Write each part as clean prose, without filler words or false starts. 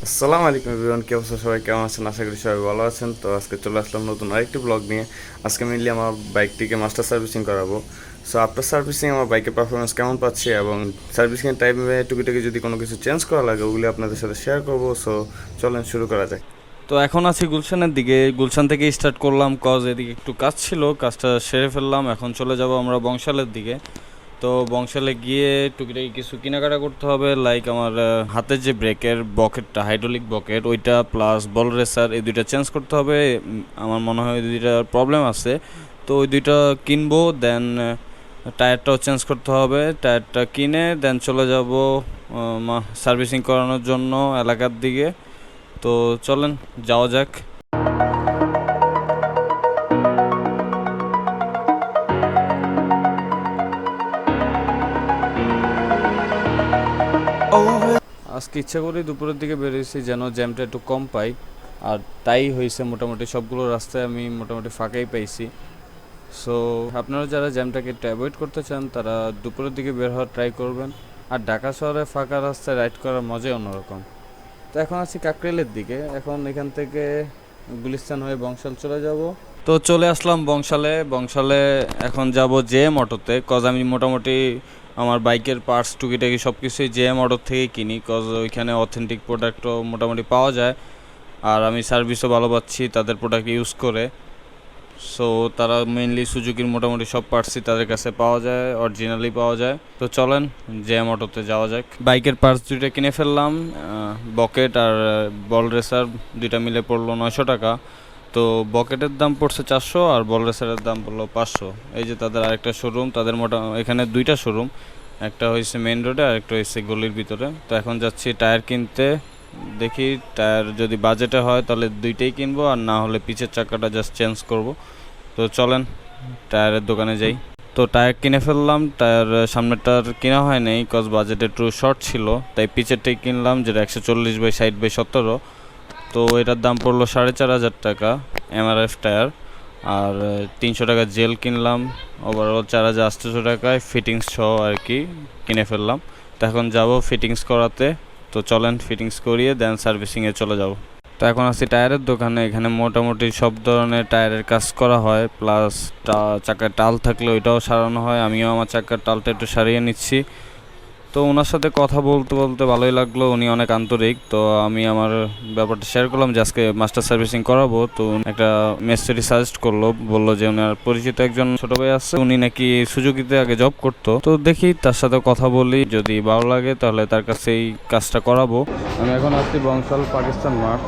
আসসালামু আলাইকুম এভরিওয়ান, কি অবস্থা? সবাই কেমন আছেন? আশা করি সবাই ভালো আছেন। তো আজকে চলে আসলাম নতুন আরেকটি ব্লগ নিয়ে। আজকে মেনলি আমার বাইকটিকে মাস্টার সার্ভিসিং করাবো। সো আফটার সার্ভিসিং আমার বাইকের পারফরমেন্স কেমন পাচ্ছি এবং সার্ভিসিংয়ের টাইমে টুকিটাকি যদি কোনো কিছু চেঞ্জ করা লাগে ওগুলি আপনাদের সাথে শেয়ার করবো। সো চলেন শুরু করা যায়। তো এখন আছি গুলশানের দিকে। গুলশান থেকে স্টার্ট করলাম, কজ এদিকে একটু কাজ ছিল, কাজটা সেরে ফেললাম। এখন চলে যাব আমরা বংশালের দিকে। তো বংশালে গিয়ে টুকিটাকি কিছু কেনাকাটা করতে হবে, লাইক আমার হাতের যে ব্রেকের বকেটটা, হাইড্রোলিক বকেট, ওইটা প্লাস বল রেসার, এই দুইটা চেঞ্জ করতে হবে। আমার মনে হয় ওই দুইটার প্রবলেম আছে, তো ওই দুইটা কিনবো। দেন টায়ারটাও চেঞ্জ করতে হবে। টায়ারটা কিনে দেন চলে যাব সার্ভিসিং করানোর জন্য এলাকার দিকে। তো চলেন যাওয়া যাক। আজকে ইচ্ছা করি দুপুরের দিকে বেরিয়েছি যেন জ্যামটা একটু কম পাই, আর তাই হয়েছে। মোটামুটি সবগুলো রাস্তায় আমি মোটামুটি ফাঁকাই পাইছি। সো আপনারা যারা জ্যামটাকে একটু অ্যাভয়েড করতে চান তারা দুপুরের দিকে বের হওয়ার ট্রাই করবেন। আর ঢাকা শহরে ফাঁকা রাস্তায় রাইড করার মজাই অন্যরকম। তো এখন আছি কাকরাইলের দিকে। এখন এখান থেকে গুলিস্তান হয়ে বংশাল চলে যাব। তো চলে আসলাম বংশালে এখন যাব জেএম অটোতে, কজ আমি মোটামুটি আমার বাইকের পার্টস টুকিটাকি সব কিছুই জেএম অটো থেকেই কিনি, কজ ওইখানে অথেন্টিক প্রোডাক্টও মোটামুটি পাওয়া যায়। আর আমি সার্ভিসও ভালো পাচ্ছি তাদের প্রোডাক্ট ইউজ করে। সো তারা মেইনলি সুজুকির মোটামুটি সব পার্টসই তাদের কাছে পাওয়া যায়, অরিজিনালি পাওয়া যায়। তো চলেন জেএম অটোতে যাওয়া যাক। বাইকের পার্টস দুইটা কিনে ফেললাম, বকেট আর বল রেসার দুইটা মিলে পড়লো 900 টাকা। তো বকেটের দাম পড়ছে 400 আর বল রেসারের দাম পড়লো 500। এই যে তাদের আরেকটা শোরুম, তাদের এখানে দুইটা শোরুম, একটা হয়েছে মেইন রোডে আর একটা হয়েছে গলির ভিতরে। তো এখন যাচ্ছি টায়ার কিনতে। দেখি টায়ার যদি বাজেটে হয় তাহলে দুইটাই কিনবো, আর না হলে পিছের চাকাটা জাস্ট চেঞ্জ করব। তো চলেন টায়ারের দোকানে যাই। তো টায়ার কিনে ফেললাম। টায়ার সামনেরটার কিনা হয় নাই, কজ বাজেট একটু শর্ট ছিল, তাই পিছেরটাই কিনলাম, যেটা 140/60/17। তো এটার দাম পড়লো 4500 টাকা এমআরএফ টায়ার। আর 300 টাকা জেল কিনলাম। ওভারঅল 4800 টাকায় ফিটিংস সহ আর কি কিনে ফেললাম। তো এখন যাব ফিটিংস করাতে। তো চলেন ফিটিংস করিয়ে দেন সার্ভিসিংয়ে চলে যাব। তো এখন আছি টায়ারের দোকানে। এখানে মোটামুটি সব ধরনের টায়ারের কাজ করা হয়, প্লাস চাকার টাল থাকলে ওইটাও সারানো হয়। আমিও আমার চাকার টালটা একটু সারিয়ে নিচ্ছি। তো ওনার সাথে কথা বলতে বলতে ভালোই লাগলো, উনি অনেক আন্তরিক। তো আমি আমার ব্যাপারটা শেয়ার করলাম যে আজকে মাস্টার সার্ভিসিং করাবো। তো একটা মেসেজ সাজেস্ট করলো, বললো যে ওনার পরিচিত একজন ছোট ভাই আছে, উনি নাকি সুজুকিতে আগে জব করতো। তো দেখি তার সাথে কথা বলি, যদি ভালো লাগে তাহলে তার কাছে এই কাজটা করাবো। আমি এখন আসছি বংশাল পাকিস্তান মাঠ,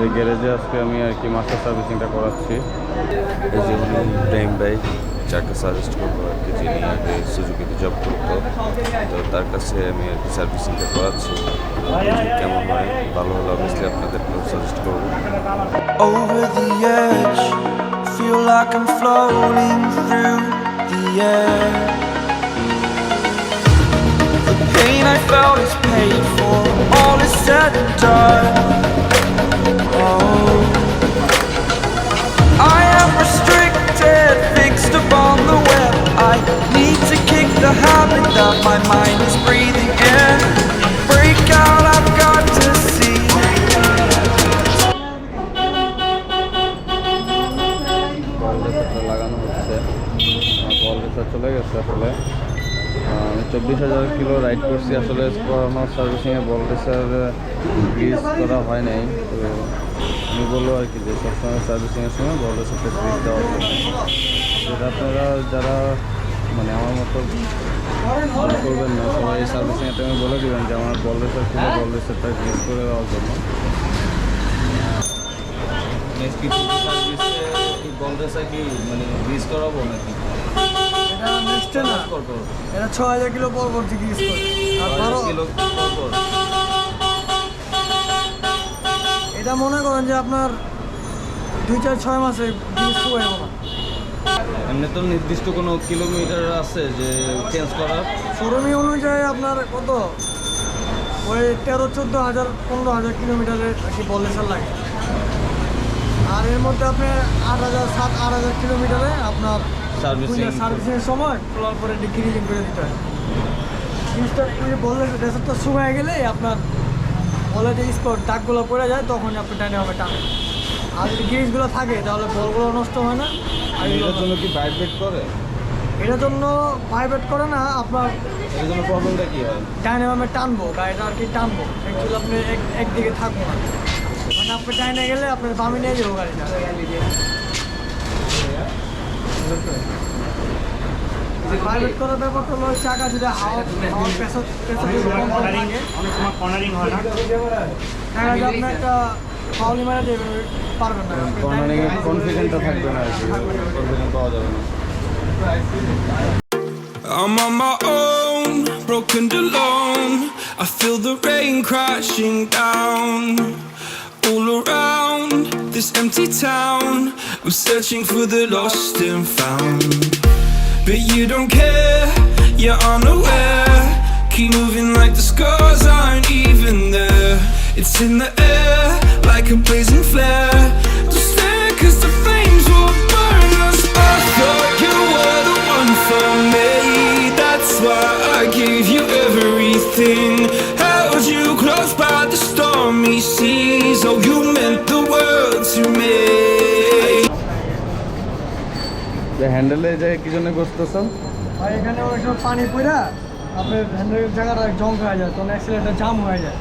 এই গ্যারেজে আজকে আমি আর কি মাস্টার সার্ভিসিংটা করাচ্ছি। এই যে উনি প্রেম ভাই, যাকে সাজেস্ট করবো আর কি, যিনি আগে সুজুকিতে জব করতো। তো তার কাছে আমি আর কি সার্ভিসিংটা করাচ্ছি। কেমন হয়, ভালো হলে অবভিয়াসলি আপনাদেরকেও সাজেস্ট করবো। Over the edge, feel like I'm floating through the air. The pain I felt is paid for, all is said and done. Oh, I am restricted, fixed upon the web. I need to kick the habit that my mind is breathing in. Break out, I've got to see. বল রেসারটা লাগানো হচ্ছে। বল racer চলে গেছে। আসলে আমি 24,000 kilo ride করছি। আসলে করানো সার্ভিসিংয়ে বল racer grease করা হয় নাই। তো আমি বলবো আর কি যে সবসময় সার্ভিসিংয়ের সময় বল রেসারটা গ্রিজ দেওয়ার জন্য। যেটা আপনারা যারা মানে আমার মতো করবেন না, সবাই সার্ভিসিংয়ের টাইমে বলে দেবেন যে আমার বল রেসার খুলে বল রেসারটা গ্রিজ করে দেওয়ার জন্য। বল রেসার কি মানে গ্রিজ করাবো নাকি? এটা নেক্সটে না, এটা 6000 কিলো পর পর জিজ্ঞেস করে। আর 12 কিলো পর এটা মনে করেন যে আপনার 2-4-6 মাসে জিজ্ঞেস করে না। এমনি তো নির্দিষ্ট কোনো কিলোমিটার আছে যে চেঞ্জ করার? শোরুমি অনুযায়ী আপনার কত ওই 13-14,000-15,000 কিলোমিটারের আর কি বল রেসার লাগে। আর এর মধ্যে আপনি 8,000-7,000 কিলোমিটারে আপনার সার্ভিসিংয়ের সময় খোলার পরে ডিক্রিজিং করে দিতে হয়। জিনিসটা বললে রেসারটা শুকায় গেলে আপনার বলে যে স্পট দাগগুলো পড়ে যায় তখন আপনি ডাইনে বামে টানেন। আর যদি গ্রিজগুলো থাকে তাহলে বলগুলো নষ্ট হয় না। আর এটার জন্য কি ভাইব্রেট করে? এটার জন্য ভাইব্রেট করে না, আপনার এটার জন্য প্রবলেমটা কি হয়? ডাইনে বামে টানবো, গাড়িটা আর কি টানবো, অ্যাকচুয়ালি আপনি একদিকে থাকবো না, মানে আপনি ডাইনে গেলে আপনার বামে নিয়ে যাবো গাড়িটা। ভাইব্রেট করার ব্যাপারটা হলো চাকা যদি হাওয়ার প্রেসার যদি কম থাকে চাকা যদি আপনি একটা ফাউলি মারা দেবেন পারবেন না, কর্নারিং এর কনফিডেন্টটা থাকবে না আর কি, কনফিডেন্ট পাওয়া যাবে না। I'm on my own, broken and alone. I feel the rain crashing down all around this empty town. I'm searching for the lost and found, but you don't care, you're unaware. Keep moving like the scars aren't even there. It's in the air like a blazing flare. Don't stare 'cause the flames will burn us. I thought you were the one for me. That's why I gave you everything. Held you close by the stormy seas. Oh, you meant the world to me. হ্যান্ডেলে যে কি জন্য করতেছো? আর এখানে অনেক সময় পানি পড়া আপনার হ্যান্ডেলের জায়গাটা জং হয়ে যায়, তখন অ্যাক্সিলেটার জাম হয়ে যায়।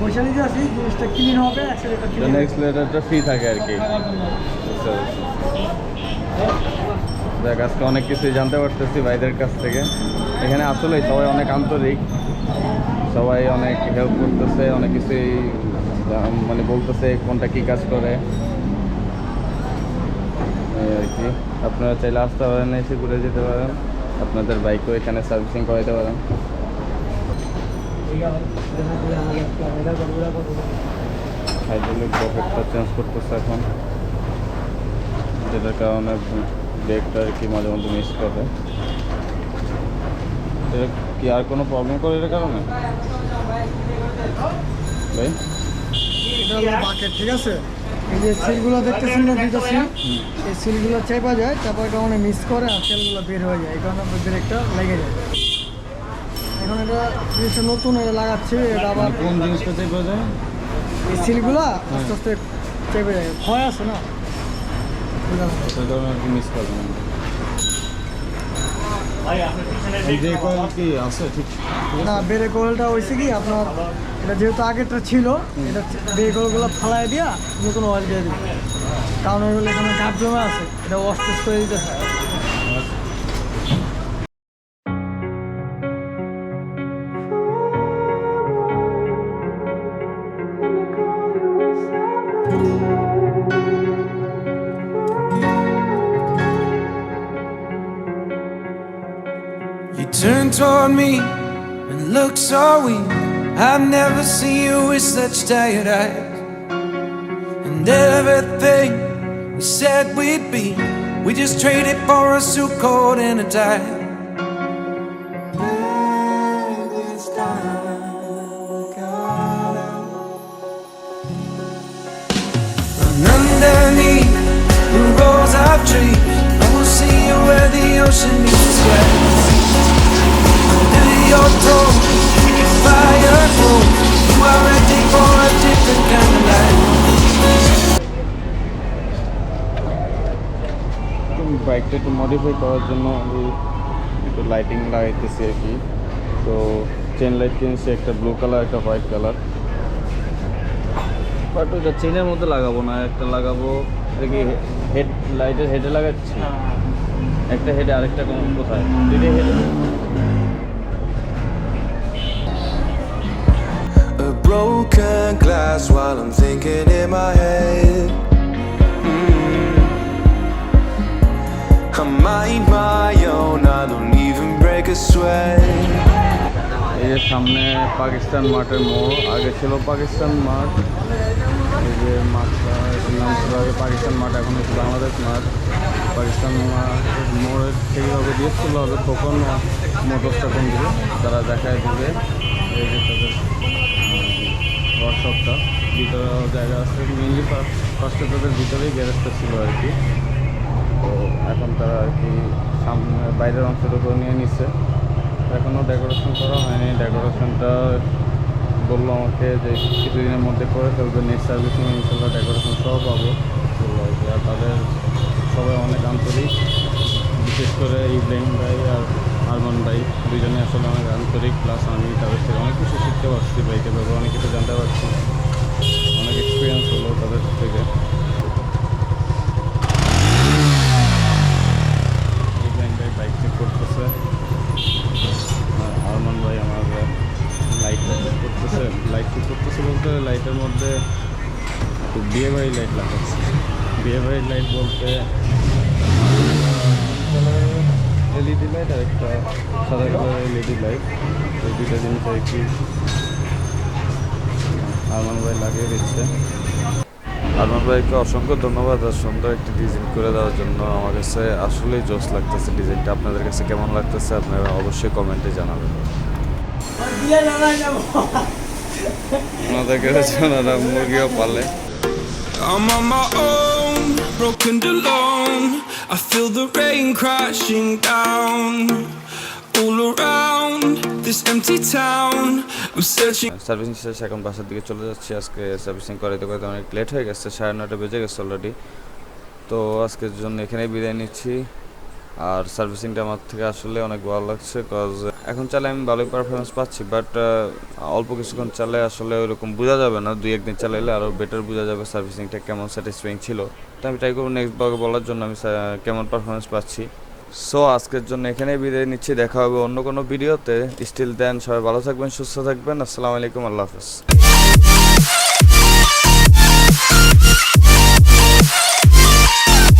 বৈশালী যে আসি জিনিসটা ক্লিন হবে, অ্যাক্সিলেটার ক্লিন হবে। এক্সিলারেটরটা ফ্রি থাকে আর কি। দেখ আজকে অনেক কিছুই জানতে পারতেছি ভাইদের কাছ থেকে। এখানে আসলে সবাই অনেক আন্তরিক, সবাই অনেক হেল্প করতেছে, অনেক কিছুই মানে বলতেছে কোনটা কী কাজ করে এই আর কি। আপনারা চাইলে আসতে পারেন, এসে ঘুরে যেতে পারেন, আপনাদের বাইকও এখানে সার্ভিসিং করাইতে পারেন। হাইড্রোলিক ব্রেকটা চেঞ্জ করতেছে এখন, যেটার কারণে ব্রেকটা আর কি মাঝে মধ্যে মিস করে। এটা কি আর কোনো প্রবলেম করে এটার কারণে ভাই? এটা হলো বাকেট, ঠিক আছে? এই যে সিলগুলো দেখতেছেন না, দুটো সিল, এই সিলগুলো চেপা যায়, চাপার কারণে মিস করে আর তেলগুলো বের হয়ে যায়, এই কারণে আপনার ব্রেকটা লেগে যায়। এখন এটা জিনিসটা নতুন এটা লাগাচ্ছে, এটা আবার কোন জিনিসটা চেপে যায়? এই সিলগুলো আস্তে আস্তে চেপে যায়, ভয় আছে না, সেই কারণে আর কি মিস করবেন। যে কয়েল কি আছে ঠিক না, ব্রেক অয়েলটা হয়েছে কি আপনার, এটা যেহেতু আগেরটা ছিল, এটা ব্রেক অয়েলগুলো ফালাই দিয়া নতুন অয়েল দিয়ে দিবে, কারণ ওইগুলো এখানে গাছ জমা আছে, এটা ওয়াশ টেস্ট করে দিতেছে। You turn toward me and look so weak. I've never seen you with such tired eyes. And everything we said we'd be, we just traded for a suit coat and a tie. And underneath the rows of trees, I will see you where the ocean meets the sky. Under your throne, fire grows. You are ready for a different kind of life. বাইকটা একটু modify করার জন্য আমি একটু lighting লাগাইতেছি আর কি। তো chain light কিনছি, একটা ব্লু কালার, একটা হোয়াইট কালার, বাট ওটা চেনের মধ্যে লাগাবো না, একটা লাগাবো দেখি হেড লাইটের হেডে লাগাচ্ছি, একটা হেডে আরেকটা কোথায়, দুইটা হেডে। A broken glass while I'm thinking in my head. I mind my own, I don't even break a sweat. এই যে সামনে পাকিস্তান মাঠের মোড়, আগে ছিল পাকিস্তান মাঠ, এই যে মাঠটা এটার নাম ছিল আগে পাকিস্তান মাঠ, এখন হচ্ছে বাংলাদেশ মাঠ। পাকিস্তান মাঠের মোড়ের সেইভাবে দিয়েছিল হবে কখন মোটরসটা কোন দিবে তারা দেখায় দেবে। এই যে তাদের ওয়ার্কশপটা ভিতরে জায়গা আছে, মেনলি ফার্স্টে তাদের ভিতরেই গ্যারেজটা ছিল আর কি। তো এখন তারা আর কি সামনে বাইরের অংশটুকু নিয়ে নিচ্ছে, এখনও ডেকোরেশন করা হয়নি, ডেকোরেশনটা বললো আমাকে যে কিছুদিনের মধ্যে করে ফেলবে, নেক্সট সার্ভিসিং ইনশাল্লাহ ডেকোরেশন সহ পাবো বললো আর কি। আর তাদের সবাই অনেক আন্তরিক, বিশেষ করে ইব্রাহিম ভাই আর আরমান ভাই দুজনে আসলে অনেক আন্তরিক, প্লাস আমি তাদের থেকে অনেক কিছু শিখতে পারছি, বাইকের ব্যাপারে অনেক কিছু জানতে পারছি, অনেক এক্সপিরিয়েন্স হলো তাদের থেকে। ইব্রাহিম ভাই বাইক চেক করতেছে, আরমান ভাই আমার লাইট ঠিক করতেছে। লাইট ঠিক করতেছে বলতে লাইটের মধ্যে বিয়ে বাড়ির লাইট লাগাচ্ছে। বিয়ে বাড়ির লাইট বলতে এলইডি লাইট আর একটা সাদা কালারের এলইডি লাইট, এই দুইটা জিনিস আর কি আরমান ভাই লাগিয়ে দিচ্ছে। আরমান ভাইকে অসংখ্য ধন্যবাদ আর সুন্দর একটি ডিজাইন করে দেওয়ার জন্য। আমার কাছে আসলেই জোস লাগতেছে ডিজাইনটা। আপনাদের কাছে কেমন লাগতেছে আপনারা অবশ্যই কমেন্টে জানাবেন। ওনাদেরকে ওনারা মুরগিও পালে। I'm on my own, broken and alone. I feel the rain crashing down all around this empty town. I'm searching. Servicing শেষে এখন বাসার দিকে চলে যাচ্ছি। আজকে সার্ভিসিং করাইতে করাইতে অনেক লেট হয়ে গেছে, 9:30 বেজে গেছে অলরেডি। তো আজকের জন্য এখানেই বিদায় নিচ্ছি। আর সার্ভিসিংটা আমার থেকে আসলে অনেক ভালো লাগছে, কজ এখন চালে আমি ভালোই পারফরমেন্স পাচ্ছি, বাট অল্প কিছুক্ষণ চালে আসলে ওইরকম বোঝা যাবে না। 2-1 দিন চালাইলে আরও বেটার বোঝা যাবে সার্ভিসিংটা কেমন স্যাটিসফাইং ছিল। তো আমি ট্রাই করবো নেক্সট ব্লগে বলার জন্য আমি কেমন পারফরমেন্স পাচ্ছি। সো আজকের জন্য এখানেই বিদায় নিচ্ছি, দেখা হবে অন্য কোনো ভিডিওতে। স্টিল দেন সবাই ভালো থাকবেন, সুস্থ থাকবেন। আসসালামু আলাইকুম, আল্লাহ হাফেজ।